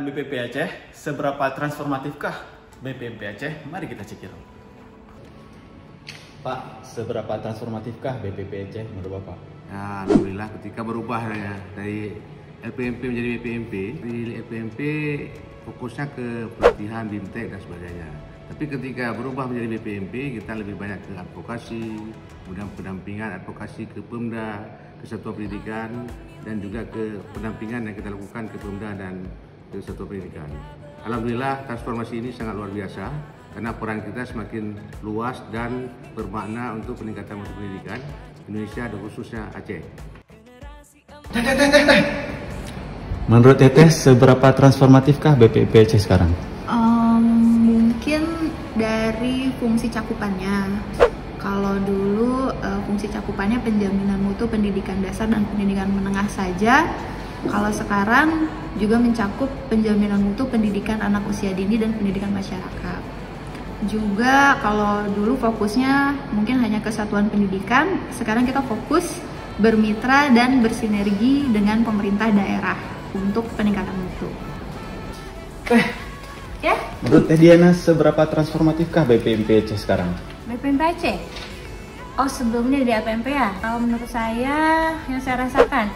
BPMP Aceh, seberapa transformatifkah BPMP Aceh? Mari kita cekir. Pak, seberapa transformatifkah BPMP Aceh menurut Bapak? Ya, alhamdulillah ketika berubah ya, dari LPMP menjadi BPMP, di LPMP fokusnya ke pelatihan, bimtek dan sebagainya. Tapi ketika berubah menjadi BPMP, kita lebih banyak ke advokasi, kemudian pendampingan advokasi ke Pemda, ke satuan pendidikan, dan juga ke pendampingan yang kita lakukan ke Pemda dan ke satuan pendidikan. Alhamdulillah transformasi ini sangat luar biasa karena peran kita semakin luas dan bermakna untuk peningkatan mutu pendidikan Indonesia dan khususnya Aceh. Menurut Teteh, seberapa transformatifkah BPMP Aceh sekarang? Mungkin dari fungsi cakupannya. Kalau dulu fungsi cakupannya penjaminan mutu pendidikan dasar dan pendidikan menengah saja. Kalau sekarang juga mencakup penjaminan mutu pendidikan anak usia dini dan pendidikan masyarakat. Juga kalau dulu fokusnya mungkin hanya ke satuan pendidikan, sekarang kita fokus bermitra dan bersinergi dengan pemerintah daerah untuk peningkatan mutu. Ya? Menurut Teh Diana, seberapa transformatifkah BPMP Aceh sekarang? BPMP Aceh? Oh, sebelumnya di LPMP ya? Kalau menurut saya, yang saya rasakan,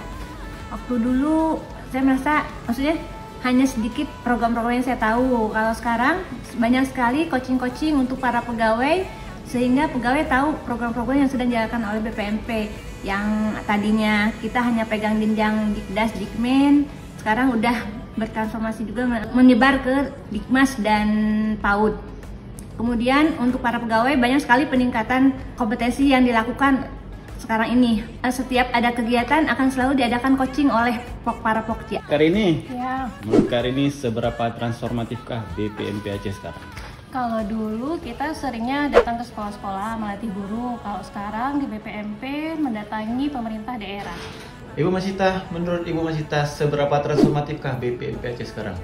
waktu dulu saya merasa, maksudnya hanya sedikit program-program yang saya tahu. Kalau sekarang banyak sekali coaching-coaching untuk para pegawai, sehingga pegawai tahu program-program yang sudah dijalankan oleh BPMP. Yang tadinya kita hanya pegang jenjang Dikdas, Dikmen, sekarang udah bertransformasi juga menyebar ke Dikmas dan PAUD. Kemudian untuk para pegawai banyak sekali peningkatan kompetensi yang dilakukan sekarang ini. Setiap ada kegiatan akan selalu diadakan coaching oleh para pokja. Karini, Ya. menurut Karini, seberapa transformatifkah BPMP Aceh sekarang? Kalau dulu kita seringnya datang ke sekolah-sekolah melatih guru. Kalau sekarang di BPMP mendatangi pemerintah daerah. Ibu Masita, menurut Ibu Masita, seberapa transformatifkah BPMP Aceh sekarang?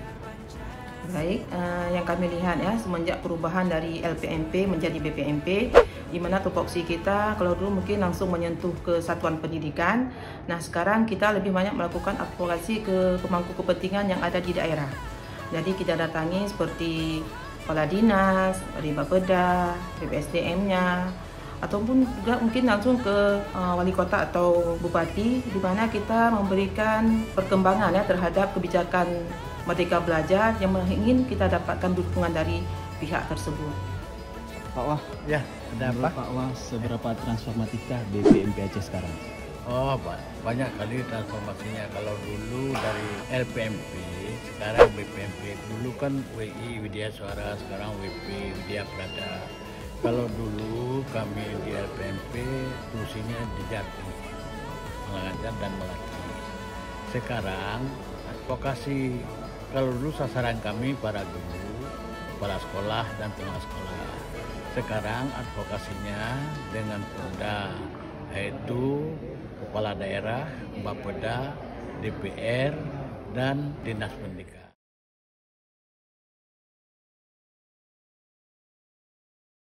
Baik, yang kami lihat ya semenjak perubahan dari LPMP menjadi BPMP, di mana tupoksi kita kalau dulu mungkin langsung menyentuh ke satuan pendidikan. Nah sekarang kita lebih banyak melakukan advokasi ke pemangku kepentingan yang ada di daerah. Jadi kita datangi seperti kepala dinas, dari Bapeda, BPSDM-nya, ataupun juga mungkin langsung ke wali kota atau bupati, di mana kita memberikan perkembangan ya terhadap kebijakan Merdeka Belajar yang ingin kita dapatkan dukungan dari pihak tersebut. Pak Wah, Ya, ada apa? Pak Wah, seberapa transformatifkah BPMP Aceh sekarang? Oh, banyak kali transformasinya. Kalau dulu dari LPMP, sekarang BPMP. Dulu kan WI Widya Suara, sekarang WP Widya Prada. Kalau dulu kami di LPMP fungsinya di Jati, mengajar dan melatih. Sekarang advokasi. Kalau dulu sasaran kami para guru, kepala sekolah dan tengah sekolah. Sekarang advokasinya dengan Pemda, yaitu kepala daerah, Bapeda, DPR, dan Dinas Pendidikan.